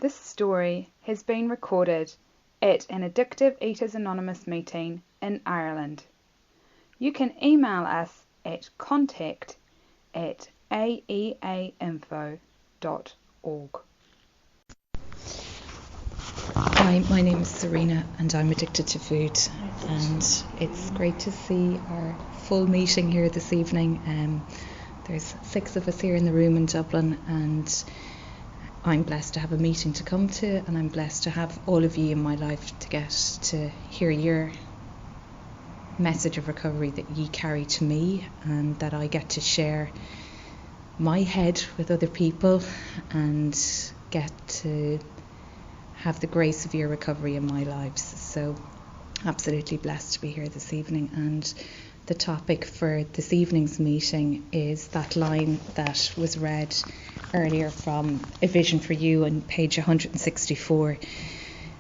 This story has been recorded at an Addictive Eaters Anonymous meeting in Ireland. You can email us at contact@aeainfo.org. Hi, my name is Serena and I'm addicted to food, and it's great to see our full meeting here this evening. There's 6 of us here in the room in Dublin, and I'm blessed to have a meeting to come to, and I'm blessed to have all of you in my life to get to hear your message of recovery that ye carry to me, and that I get to share my head with other people and get to have the grace of your recovery in my lives. So absolutely blessed to be here this evening. And the topic for this evening's meeting is that line that was read earlier from A Vision for You on page 164.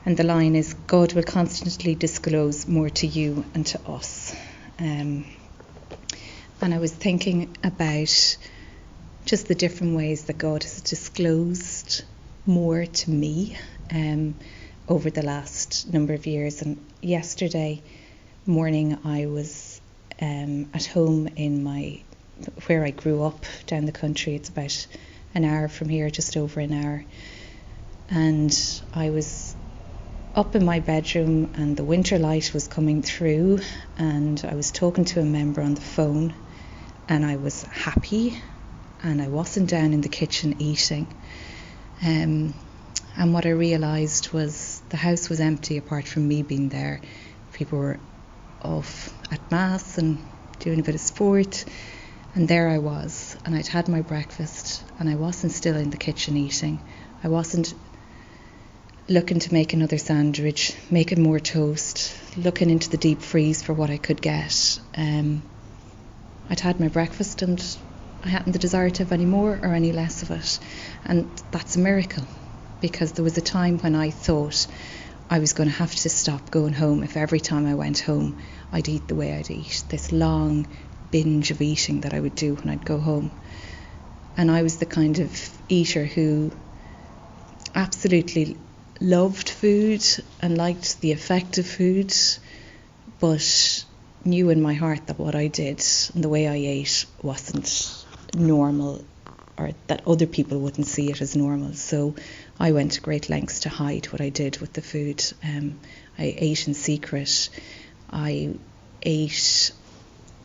And the line is, God will constantly disclose more to you and to us. And I was thinking about just the different ways that God has disclosed more to me over the last number of years. And yesterday morning I was at home in where I grew up down the country. It's about an hour from here, just over an hour. And I was up in my bedroom and the winter light was coming through, and I was talking to a member on the phone, and I was happy and I wasn't down in the kitchen eating. And what I realised was the house was empty apart from me being there. People were off at mass and doing a bit of sport, and there I was, and I'd had my breakfast and I wasn't still in the kitchen eating. I wasn't looking to make another sandwich, making more toast, looking into the deep freeze for what I could get. I'd had my breakfast and I hadn't the desire to have any more or any less of it. And that's a miracle, because there was a time when I thought I was going to have to stop going home if every time I went home I'd eat the way I'd eat, this long binge of eating that I would do when I'd go home. And I was the kind of eater who absolutely loved food and liked the effect of food, but knew in my heart that what I did and the way I ate wasn't normal, or that other people wouldn't see it as normal. So I went to great lengths to hide what I did with the food. I ate in secret.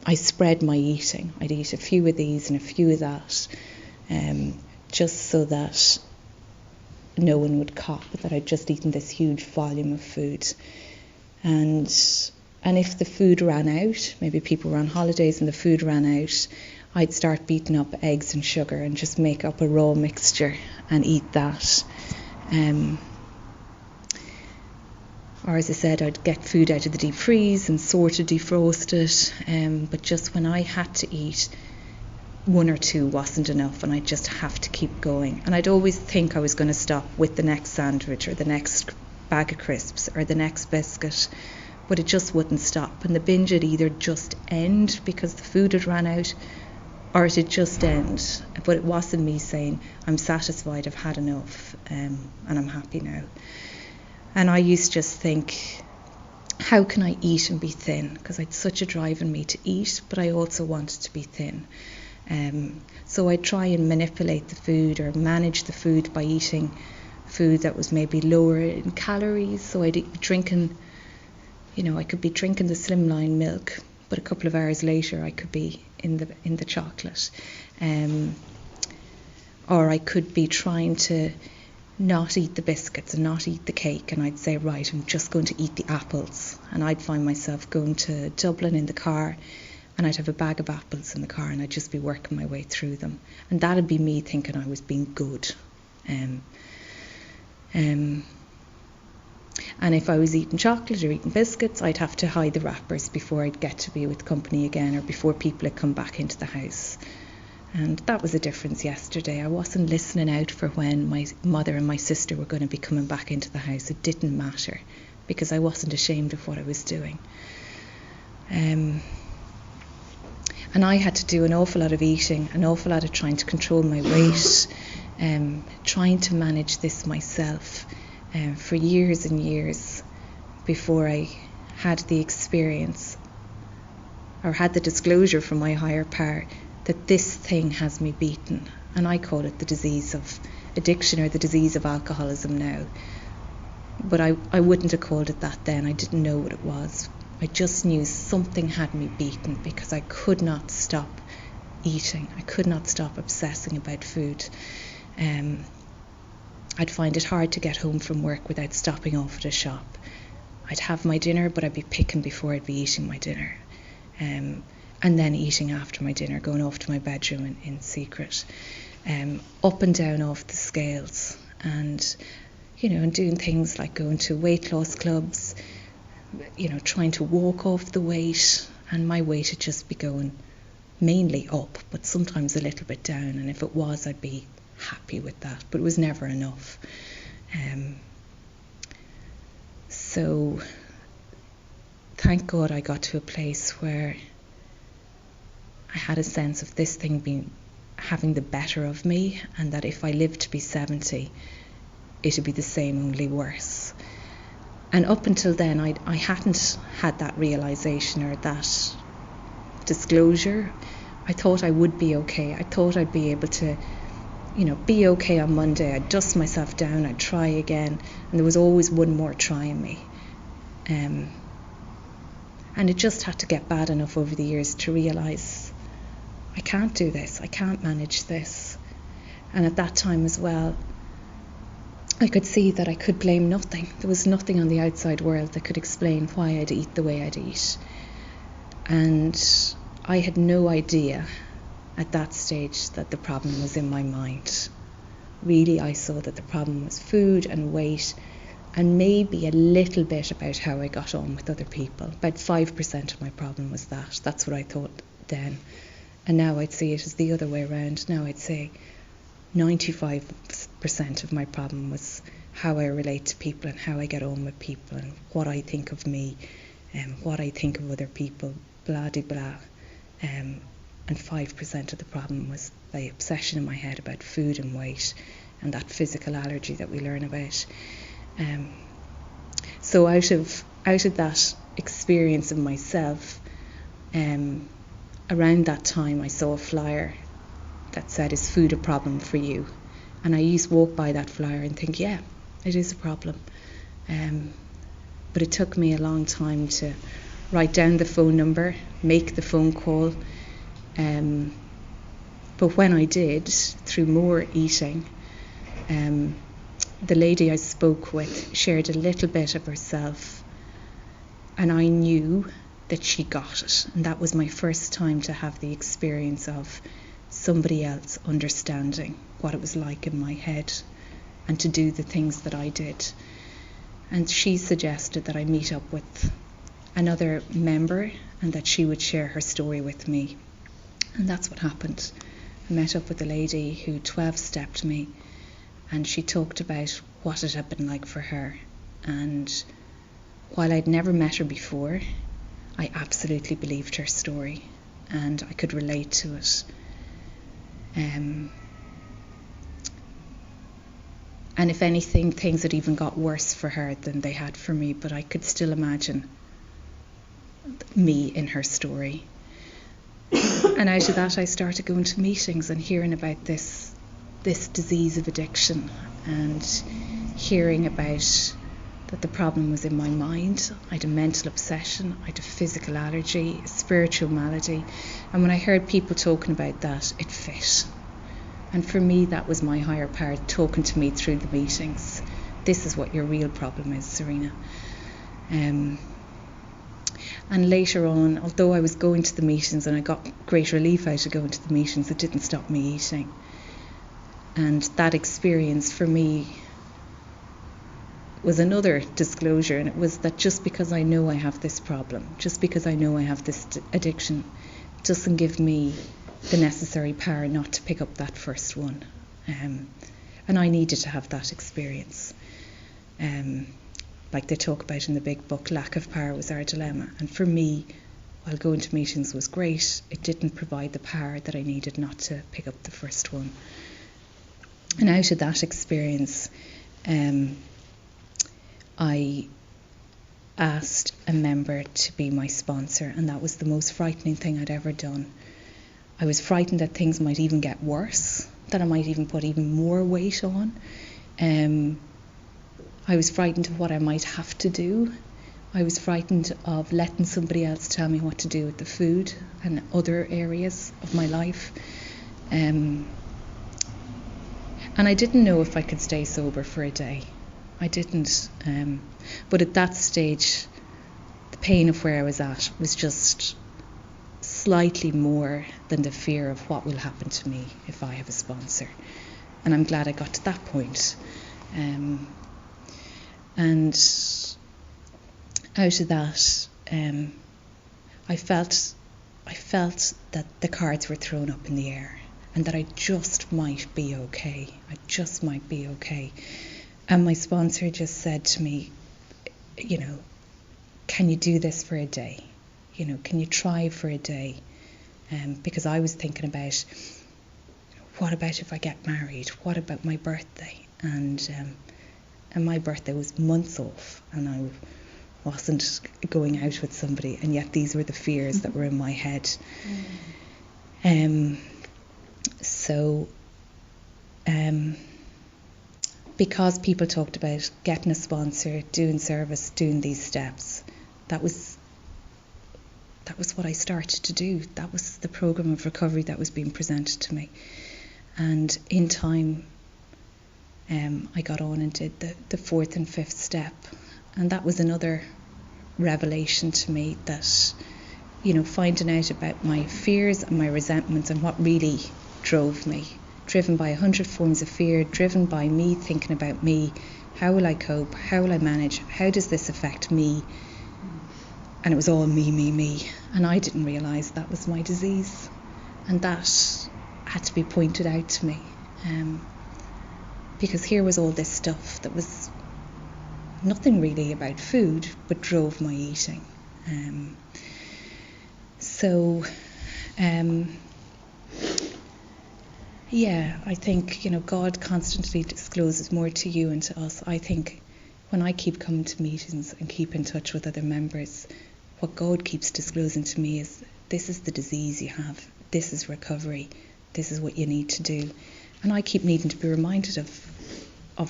I spread my eating. I'd eat a few of these and a few of that, just so that no one would cop that I'd just eaten this huge volume of food. And if the food ran out, maybe people were on holidays and the food ran out, I'd start beating up eggs and sugar and just make up a raw mixture and eat that. Or as I said, I'd get food out of the deep freeze and sort of defrost it. But just when I had to eat, 1 or 2 wasn't enough, and I'd just have to keep going. And I'd always think I was going to stop with the next sandwich or the next bag of crisps or the next biscuit, but it just wouldn't stop. And the binge would either just end because the food had ran out, or it would just end. But it wasn't me saying, I'm satisfied, I've had enough, and I'm happy now. And I used to just think, how can I eat and be thin? Because I had such a drive in me to eat, but I also wanted to be thin. So I'd try and manipulate the food or manage the food by eating food that was maybe lower in calories. So I'd be drinking, I could be drinking the slimline milk, but a couple of hours later I could be in the chocolate. Or I could be trying to not eat the biscuits and not eat the cake, and I'd say, right, I'm just going to eat the apples. And I'd find myself going to Dublin in the car, and I'd have a bag of apples in the car, and I'd just be working my way through them. And that'd be me thinking I was being good. And if I was eating chocolate or eating biscuits, I'd have to hide the wrappers before I'd get to be with company again, or before people had come back into the house. And that was a difference yesterday. I wasn't listening out for when my mother and my sister were going to be coming back into the house. It didn't matter, because I wasn't ashamed of what I was doing. And I had to do an awful lot of eating, an awful lot of trying to control my weight, trying to manage this myself for years and years before I had the experience or had the disclosure from my higher power that this thing has me beaten. And I call it the disease of addiction or the disease of alcoholism now. But I wouldn't have called it that then. I didn't know what it was. I just knew something had me beaten because I could not stop eating. I could not stop obsessing about food. I'd find it hard to get home from work without stopping off at a shop. I'd have my dinner, but I'd be picking before I'd be eating my dinner. And then eating after my dinner, going off to my bedroom in secret. Up and down off the scales. And, and doing things like going to weight loss clubs, trying to walk off the weight. And my weight would just be going mainly up, but sometimes a little bit down. And if it was, I'd be happy with that. But it was never enough. So thank God I got to a place where I had a sense of this thing having the better of me, and that if I lived to be 70, it'd be the same, only worse. And up until then, I hadn't had that realisation or that disclosure. I thought I would be okay. I thought I'd be able to, be okay on Monday. I'd dust myself down, I'd try again, and there was always one more try in me. And it just had to get bad enough over the years to realise I can't do this, I can't manage this. And at that time as well, I could see that I could blame nothing. There was nothing on the outside world that could explain why I'd eat the way I'd eat. And I had no idea at that stage that the problem was in my mind. Really, I saw that the problem was food and weight, and maybe a little bit about how I got on with other people. About 5% of my problem was that. That's what I thought then. And now I'd see it as the other way around. Now I'd say 95% of my problem was how I relate to people and how I get on with people and what I think of me and what I think of other people, blah de blah. And 5% of the problem was the obsession in my head about food and weight and that physical allergy that we learn about. So out of that experience of myself, around that time I saw a flyer that said, "Is food a problem for you?" And I used to walk by that flyer and think, yeah, it is a problem. But it took me a long time to write down the phone number, make the phone call. But when I did, through more eating, the lady I spoke with shared a little bit of herself, and I knew that she got it. And that was my first time to have the experience of somebody else understanding what it was like in my head and to do the things that I did. And she suggested that I meet up with another member and that she would share her story with me. And that's what happened. I met up with a lady who 12-stepped me, and she talked about what it had been like for her. And while I'd never met her before, I absolutely believed her story and I could relate to it. And if anything, things had even got worse for her than they had for me, but I could still imagine me in her story. And out of that I started going to meetings and hearing about this disease of addiction, and hearing about that the problem was in my mind. I had a mental obsession, I had a physical allergy, a spiritual malady, and when I heard people talking about that, it fit. And for me, that was my higher power talking to me through the meetings. This is what your real problem is, Serena. And later on, although I was going to the meetings and I got great relief out of going to the meetings, it didn't stop me eating. And that experience for me was another disclosure, and it was that just because I know I have this problem, just because I know I have this addiction, doesn't give me the necessary power not to pick up that first one. And I needed to have that experience. Like they talk about in the big book, lack of power was our dilemma. And for me, while going to meetings was great, it didn't provide the power that I needed not to pick up the first one. And out of that experience, I asked a member to be my sponsor, and that was the most frightening thing I'd ever done. I was frightened that things might even get worse, that I might even put even more weight on. I was frightened of what I might have to do. I was frightened of letting somebody else tell me what to do with the food and other areas of my life. And I didn't know if I could stay sober for a day. I didn't. But at that stage, the pain of where I was at was just slightly more than the fear of what will happen to me if I have a sponsor. And I'm glad I got to that point. And out of that, I felt that the cards were thrown up in the air and that I just might be okay. I just might be okay. And my sponsor just said to me, you know, can you do this for a day? You know, can you try for a day? Because I was thinking about, what about if I get married? What about my birthday? And my birthday was months off, and I wasn't going out with somebody, and yet these were the fears that were in my head. Because people talked about getting a sponsor, doing service, doing these steps, that was what I started to do. That was the program of recovery that was being presented to me. And in time, I got on and did the fourth and fifth step. And that was another revelation to me, that, you know, finding out about my fears and my resentments and what really drove me. Driven by 100 forms of fear, driven by me thinking about me. How will I cope? How will I manage? How does this affect me? And it was all me. And I didn't realise that was my disease. And that had to be pointed out to me. Because here was all this stuff that was nothing really about food, but drove my eating. I think, you know, God constantly discloses more to you and to us. I think when I keep coming to meetings and keep in touch with other members, what God keeps disclosing to me is, this is the disease you have, this is recovery, this is what you need to do. And I keep needing to be reminded of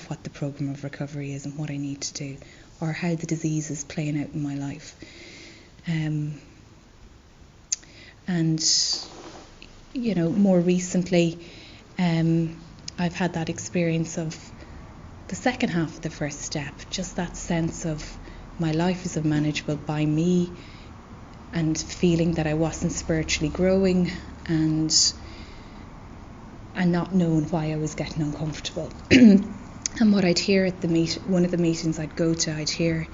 what the program of recovery is and what I need to do, or how the disease is playing out in my life. And, you know, more recently, I've had that experience of the second half of the first step, just that sense of my life is unmanageable by me, and feeling that I wasn't spiritually growing, and not knowing why I was getting uncomfortable. And what I'd hear at one of the meetings I'd go to, I'd hear,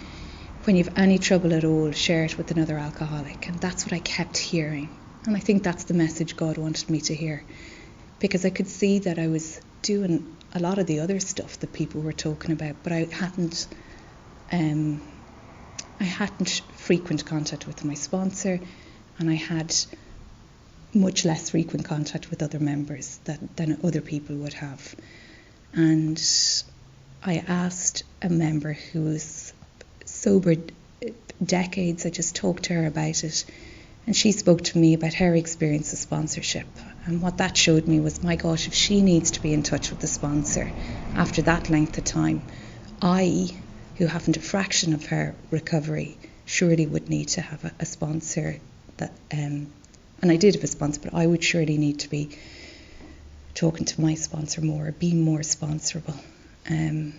when you've any trouble at all, share it with another alcoholic. And that's what I kept hearing. And I think that's the message God wanted me to hear, because I could see that I was doing a lot of the other stuff that people were talking about, but I hadn't frequent contact with my sponsor, and I had much less frequent contact with other members than other people would have. And I asked a member who was sober decades, I just talked to her about it, and she spoke to me about her experience of sponsorship. And what that showed me was, my gosh, if she needs to be in touch with the sponsor after that length of time, I, who haven't a fraction of her recovery, surely would need to have a sponsor. That, and I did have a sponsor, but I would surely need to be talking to my sponsor more, being more sponsorable. And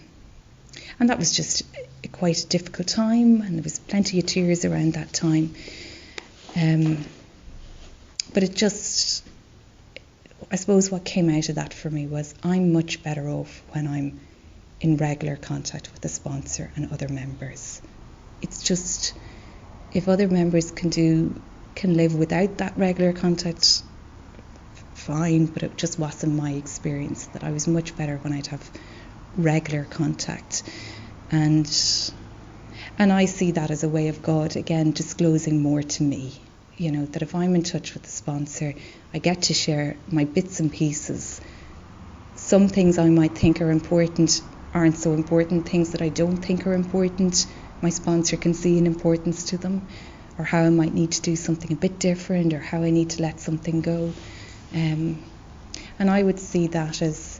that was just quite a difficult time, and there was plenty of tears around that time. But it just, I suppose what came out of that for me was, I'm much better off when I'm in regular contact with the sponsor and other members. It's just, if other members can live without that regular contact, fine, but it just wasn't my experience. That I was much better when I'd have regular contact. And I see that as a way of God, again, disclosing more to me. You know, that if I'm in touch with the sponsor, I get to share my bits and pieces some things I might think are important aren't so important. Things that I don't think are important, my sponsor can see an importance to them, or how I might need to do something a bit different, or how I need to let something go. And I would see that as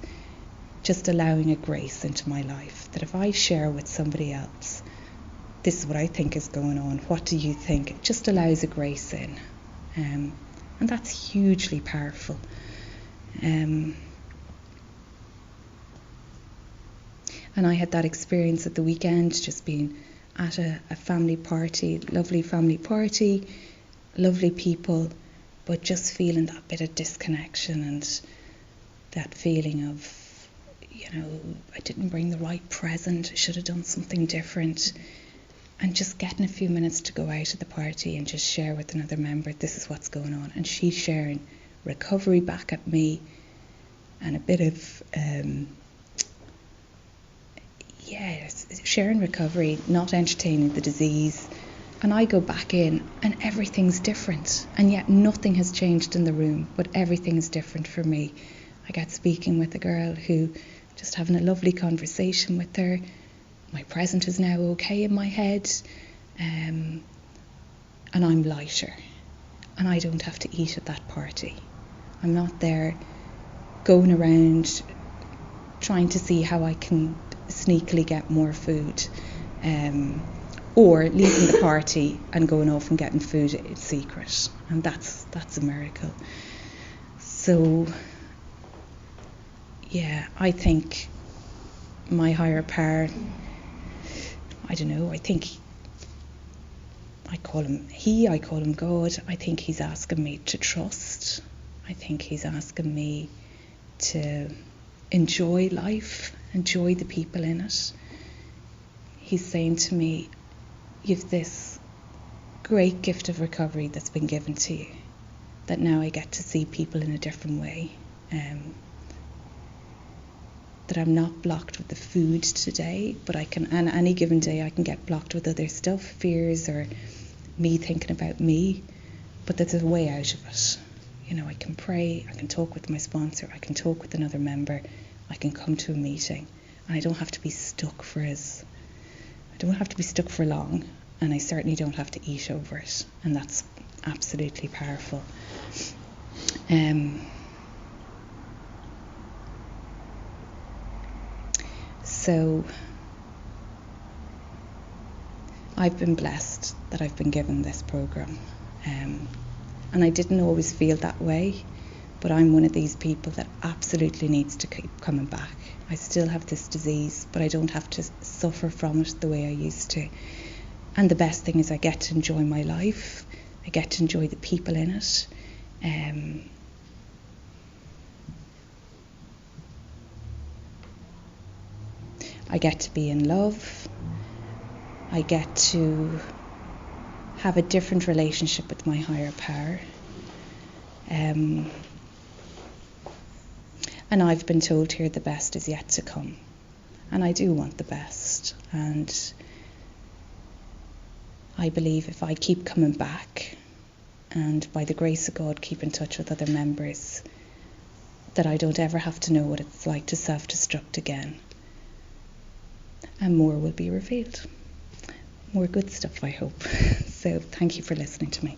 just allowing a grace into my life, that if I share with somebody else, this is what I think is going on, what do you think? It just allows a grace in. And that's hugely powerful. And I had that experience at the weekend, just being at a family party, lovely people, but just feeling that bit of disconnection and that feeling of, I didn't bring the right present, I should have done something different. And just getting a few minutes to go out at the party and just share with another member, this is what's going on. And she's sharing recovery back at me, and a bit of, sharing recovery, not entertaining the disease. And I go back in and everything's different. And yet nothing has changed in the room, but everything is different for me. I got speaking with a girl who, just having a lovely conversation with her. My present is now okay in my head, and I'm lighter, and I don't have to eat at that party. I'm not there going around trying to see how I can sneakily get more food, or leaving the party and going off and getting food in secret, and that's a miracle. So I think my higher power, I don't know, I think I call him God. I think he's asking me to trust. I think he's asking me to enjoy life, enjoy the people in it. He's saying to me, you've this great gift of recovery that's been given to you, that now I get to see people in a different way. That I'm not blocked with the food today, but I can, and any given day I can get blocked with other stuff, fears, or me thinking about me, but there's a way out of it. I can pray, I can talk with my sponsor, I can talk with another member, I can come to a meeting, and I don't have to be stuck for long, and I certainly don't have to eat over it, and that's absolutely powerful. So I've been blessed that I've been given this program, and I didn't always feel that way, but I'm one of these people that absolutely needs to keep coming back. I still have this disease, but I don't have to suffer from it the way I used to. And the best thing is I get to enjoy my life, I get to enjoy the people in it. I get to be in love. I get to have a different relationship with my higher power. And I've been told here the best is yet to come. And I do want the best. And I believe if I keep coming back, and by the grace of God keep in touch with other members, that I don't ever have to know what it's like to self-destruct again. And more will be revealed. More good stuff, I hope. So thank you for listening to me.